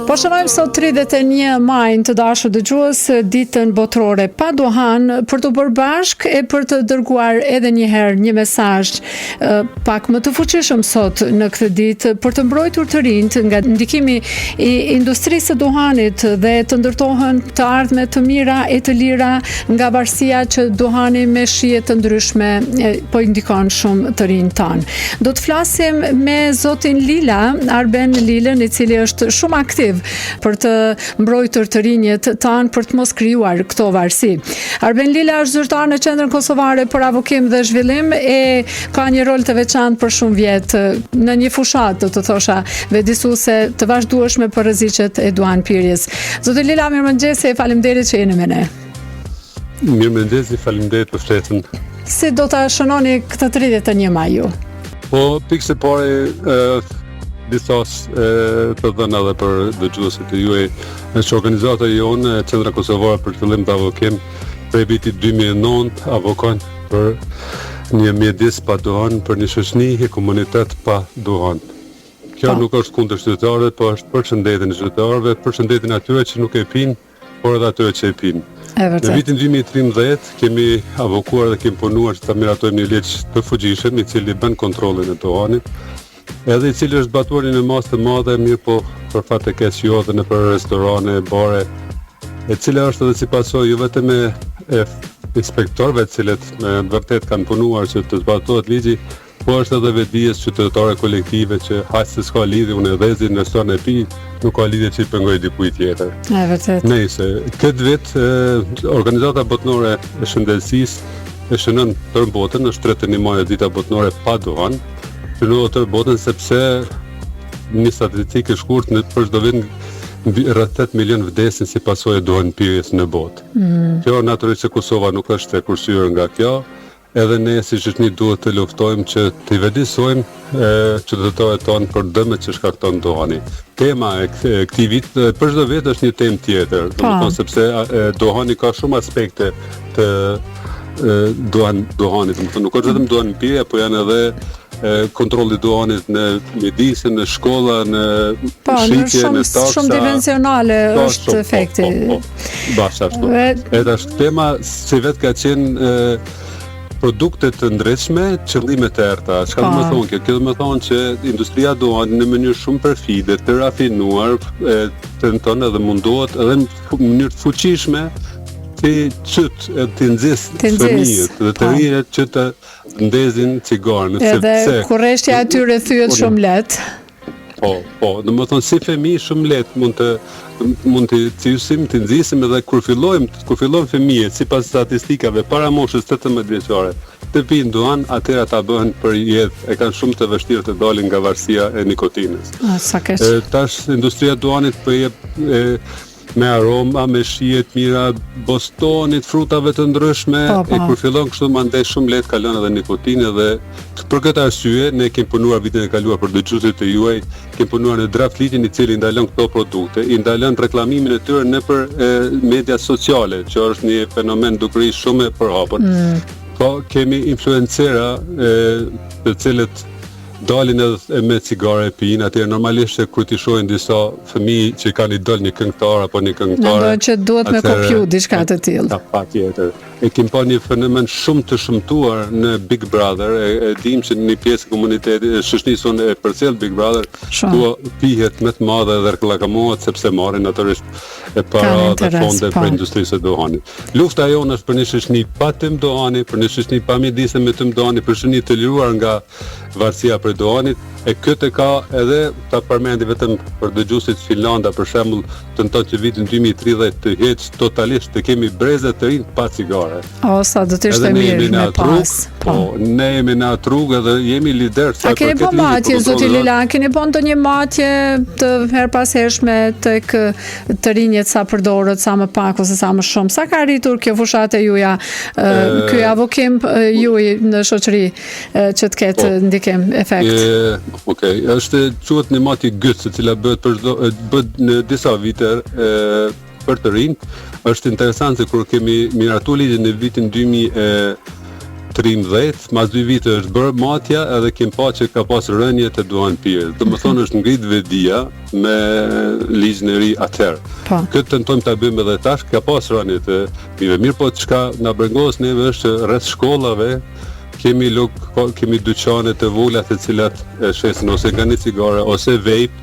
Po shënojmë sot 31 maj të dashur dëgjues, ditën botërore pa duhan, për të bërë bashkë e për të dërguar edhe një herë një mesazh pak më të fuqishëm sot në këtë ditë për të mbrojtur të rinjt nga ndikimi i industrisë së duhanit dhe të ndërtohen të ardhme të mira e të lira nga varësia që duhani me shije të ndryshme po i ndikon shumë të rinjt tanë. Do të flasim me zotin Lila, Arben Lilën, i cili është shumë aktiv për të mbrojtur të rinjët tanë për të mos krijuar këto varësi. Arben Lila është zyrtar në Qendrën Kosovare për Avokim dhe Zhvillim e ka një rol të veçantë për shumë vjet në një fushatë, të thosha, vjedisuese të vazhdueshme për rreziqet e duanpirjes. Zotë Lila, mirëmëngjesi, faleminderit që jeni me ne. Mirëmëngjesi, faleminderit për ftesën. Si do ta shënoni këtë 31 maj ju? Po, pikë se pare disa të dhëna dhe për dëgjuesit e juaj, që organizata jonë, Qendra Kosovare për Zhvillim dhe Avokim, prej vitit 2009 avokon për një mjedis pa duhan, për një shoqëni e komunitet pa duhan. Kjo nuk është kundër qytetarëve, po është për shëndetin e qytetarëve, për shëndetin atyre që nuk e pinë, por edhe atyre që e pinë. Në vitin 2013 kemi avokuar dhe kemi punuar që ta miratojmë një ligj të fuqishëm, i cili bën kontrollin e duhanit, edhe i cili është batuar në masë të madhe, mirë po për fat e keq jo edhe në për restorane, bare, e cila është edhe si pasojë jo vetëm e inspektorëve të cilët me vërtet kanë punuar që të zbatohet ligji, po është edhe vetdijes qytetare kolektive që haq se s'ka lidhje, unë e dhezi në restoran e pi, nuk ka lidhje që i pengoj dikujt tjetër. Nëse, këtë vit organizata botërore e shëndetësisë e shënon tërë botën, është 31 maj dita botërore pa duhan, shënon tërë botën sepse një statistikë e shkurtë për çdo vit rreth 8 milion vdesin si pasojë e duhanpirjes në botë. Kjo natyrisht se Kosova nuk është e kursyer nga kjo, edhe ne si shoqëni duhet të luftojmë që të vjedisojmë qytetarët tonë për dëmet që shkakton duhani. Tema e këtij vit për çdo vit është një temë tjetër, domethënë sepse duhani ka shumë aspekte të duhanit, domethënë nuk është vetëm duhanpirja, po janë edhe kontrolli duhanit në mjedisje, në shkolla, në shitje, në taksa. Shumë dimensionale është efekti. Bashkë. Edhe është tema si vetë ka qenë produkte të ndryshme, qëllime të errta. Çka do të thonë kjo? Kjo do të thonë që industria duhanit në mënyrë shumë perfide, të rafinuar, tenton edhe mundohet edhe në mënyrë të fuqishme të nxjisë fëmijët dhe të rinjët që të ndezin cigaren. Edhe kurreshtja e tyre thyet shumë lehtë. Po, domethënë si fëmijë shumë lehtë mund të cilësim, të nxisim edhe kur fillojnë fëmijët sipas statistikave para moshës 18 vjeçare të pinë duhan, atëherë ata bëhen për jetë, e kanë shumë të vështirë të dalin nga varësia e nikotinës. Tash industria duhanit po jep me aroma, me shije të mira, bostonit, frutave të ndryshme, e kur fillon kështu mandej shumë lehtë kalon edhe nikotinë dhe për këtë arsye ne kemi punuar vitin e kaluar për dëgjuesit e juaj, kemi punuar në draft ligjin i cili ndalon këto produkte, i ndalon reklamimin e tyre nëpër media sociale, që është një fenomen dukuri shumë e përhapur. Po kemi influencera të cilët dalin edhe me cigare e pinë, atëherë normalisht kur ti shohin disa fëmijë që kanë idol një këngëtar apo një këngëtare. Mendoj që duhet me kopju diçka të tillë. Patjetër. E kemi pa një fenomen shumë të shëmtuar në Big Brother, e dim që një pjesë komunitetit, shoqënisë e përcjell Big Brother, ku pihet më të madhe dhe reklamohet sepse marrin natyrisht para dhe fonde për industrisë e duhanit. Lufta jonë është për një shoqëni pa tym duhani, për një shoqëni pa mjedisje me tym duhani, për shoqëni të liruar nga varësia për duhanit, e këtë ka edhe ta përmendi vetëm për dëgjuesit Finlanda për shembull, tenton që vitin 2030 të heq totalisht të kemi breze të rinj pa cigare. Sa do të ishte mirë me pas. Ne jemi në atë rrugë dhe jemi lider sa për këtë. A keni bën matje, zoti Lila, keni bën ndonjë matje të herpashershme tek të rinjët sa përdoret, sa më pak ose sa më shumë? Sa ka arritur kjo fushatë juaja, ky avokim juaj në shoqëri që të ketë ndikim efekt? Okej, është quhet një mati gyt, e cila bëhet në disa vite për të rinjt. Është interesant se kur kemi miratuar ligjin në vitin 2000 13, mas 2 vite është bërë matja edhe kem pa që ka pas rënje të duhan pirës. Do më thonë është ngrit vedia me ligjin e ri atëherë. Këtë tentojmë ta bëjmë edhe tash, ka pas rënje të pive. Mirë po çka na brengos neve është rreth shkollave kemi dyqane të vogla të cilat shesin ose nga një cigare ose vape,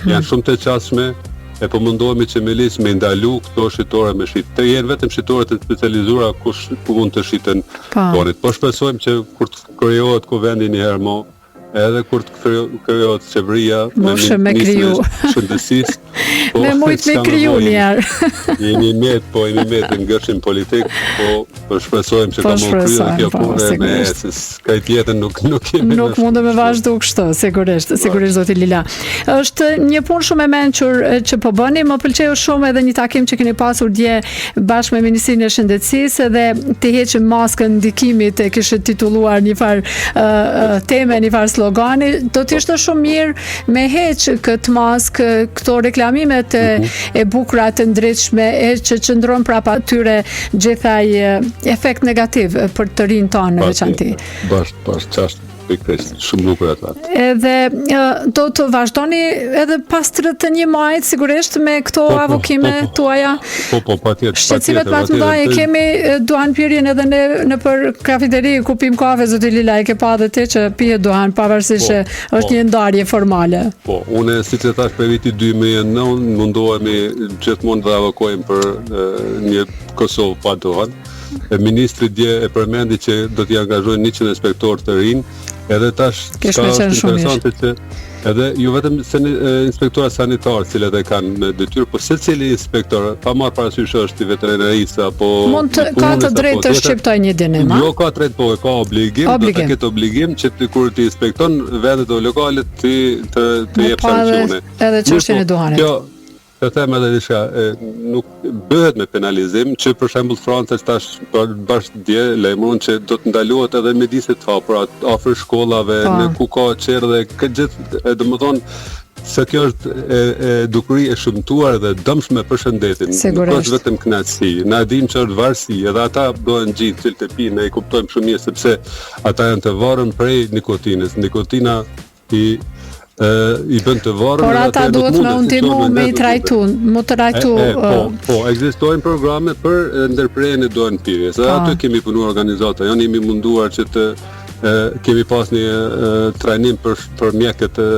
janë shumë të qasshme. E po mundohemi që me lisë me ndalu këto shitore me shit. Të jenë vetëm shitore të specializuara ku mund të shiten tonit. Po shpresojmë që kur të krijohet kuvendi një herë mo, edhe kur të krijohet qeveria me ministrin e shëndetësisë, me mujtë me kriju njerë. Jemi met të ngërshim politik, po shpresojmë që ka mund kryu dhe kjo punë me se ka i tjetën nuk kemi. Nuk mundë me vazhdu kështu, sigurisht zoti Lila. Është një punë shumë e mençur që po bëni, më pëlqeu shumë edhe një takim që keni pasur dje bashkë me Ministrinë e Shëndetësisë edhe të heqim maskën ndikimit e kishte titulluar një farë teme, një farë slogani. Do të ishte shumë mirë me heq këtë maskë, këto reklamimet e bukura të ndritshme që qëndron prapa atyre gjithaj efekt negativ për të rinë tonë në veçanti. Qashtë pikërisht, shumë bukur ata. Edhe do të vazhdoni edhe pas 31 majit sigurisht me këto avokime tuaja. Po, patjetër. Shqetësimet më të mëdha kemi duhan pirjen edhe në për kafeteri ku pim kafe, zoti Lila, e ke pa edhe ti që pije duhan pavarësisht që është një ndarje formale. Po, unë siç e thash për vitin 2009 mundohemi gjithmonë të avokojmë për një Kosovë pa duhan. Ministri dje e përmendi që do t'i angazhojnë 100 inspektorë të rinj, edhe tash ka është interesante që edhe ju vetëm se inspektorët sanitarë cilët e kanë në detyrë, po secili inspektor pa marrë parasysh është i veterinarisë apo ka të drejtë të shqiptojë një dinim. Jo ka drejtë, po ka obligim, do të ketë obligim që kur ti inspekton vendet o lokalet të jep sankcione. Edhe çështjen e duhanit. Të them edhe diçka, nuk bëhet me penalizim, që për shembull Franca tash bashkë dje lajmëron që do të ndalohet edhe mjediset të hapura afër shkollave, në ku ka çerë dhe këtë gjithë, domethënë se kjo është dukuri e shëmtuar dhe dëmshme për shëndetin. Nuk është vetëm kënaqësi. Na dim që është varësi, edhe ata bëhen gjithë cilë të pinë, ne e kuptojmë shumë mirë sepse ata janë të varur prej nikotinës. Nikotina i bën të varur. Por ata duhet me ndihmu me i trajtu. Po, ekzistojnë programe për ndërprerjen e duhan pirjes. Edhe aty kemi punuar organizata, janë jemi munduar që të kemi pas një trajnim për mjekët e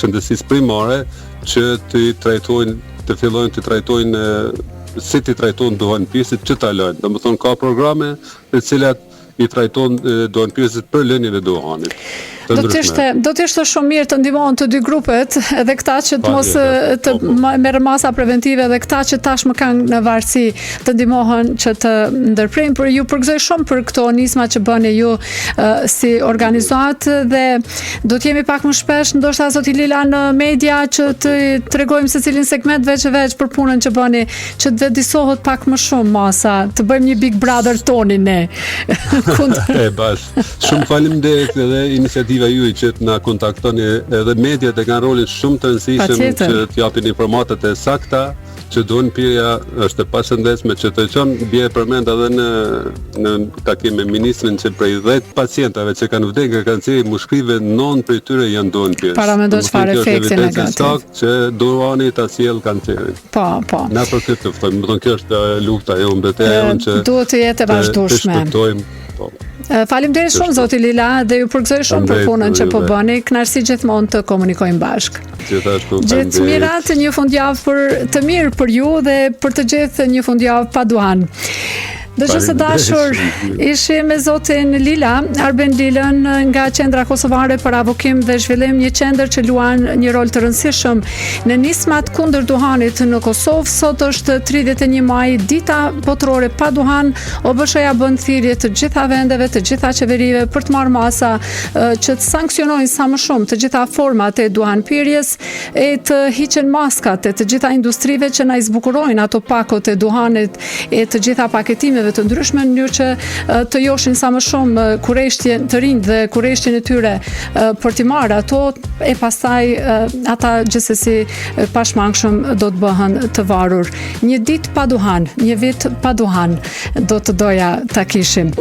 shëndetësisë primare që të fillojnë të trajtojnë si të trajtojnë duhan pirjesit që ta lënë. Domethënë ka programe të cilat i trajtojnë duhan pirjesit për lënien e duhanit. Do të ishte shumë mirë të ndihmohen të dy grupet, edhe këta që të mos të merren masa preventive dhe këta që tashmë kanë në varësi të ndihmohen që të ndërprejnë. Por ju përgëzoj shumë për këto nisma që bëni ju si organizatë dhe do të jemi pak më shpesh, ndoshta zoti Lila, në media që të tregojmë secilin segment veç për punën që bëni, që të vedisohet pak më shumë masa, të bëjmë një Big Brother toni ne. Shumë faleminderit edhe iniciativa juaj që na kontaktoni, edhe mediat e kanë rolin shumë të rëndësishëm që t'japin informatat e sakta, që duhan pirja është e pashëndetshme, që të qenë bie përmend edhe në takim me ministrin që prej 10 pacientave që kanë vdekur nga kanceri, mushkrive 9 prej tyre janë duhan pirjes. Paramendosh çfarë efekti negativ. Që duhani ta sjell kancerin. Po. Na për këtë të ftojmë, do të kjo është lufta e mbetëror që duhet të jetë e vazhdueshme. Faleminderit shumë zoti Lila dhe ju përgëzoj shumë për punën që po bëni. Kënaqësi gjithmonë të komunikojmë bashkë. Gjithë mirat, një fundjavë të mirë për ju dhe për të gjithë një fundjavë pa duhan. Dëgjues dashur, ishim me zotin Lila, Arben Lilën nga Qendra Kosovare për Avokim dhe Zhvillim, një qendër që luan një rol të rëndësishëm në nismat kundër duhanit në Kosovë. Sot është 31 maj, dita botërore pa duhan. OBSH-ja bën thirrje të gjitha vendeve, të gjitha qeverive për të marrë masa që të sankcionojnë sa më shumë të gjitha format e duhanpirjes e të hiqen maskat e të gjitha industrive që na i zbukurojnë ato pakot e duhanit e të gjitha paketimeve të ndryshme në mënyrë që të joshin sa më shumë kurreshtjen të rinj dhe kurreshtjen e tyre për t'i marrë ato e pastaj ata gjithsesi pashmangshëm do të bëhen të varur. Një ditë pa duhan, një vit pa duhan do të doja ta kishim.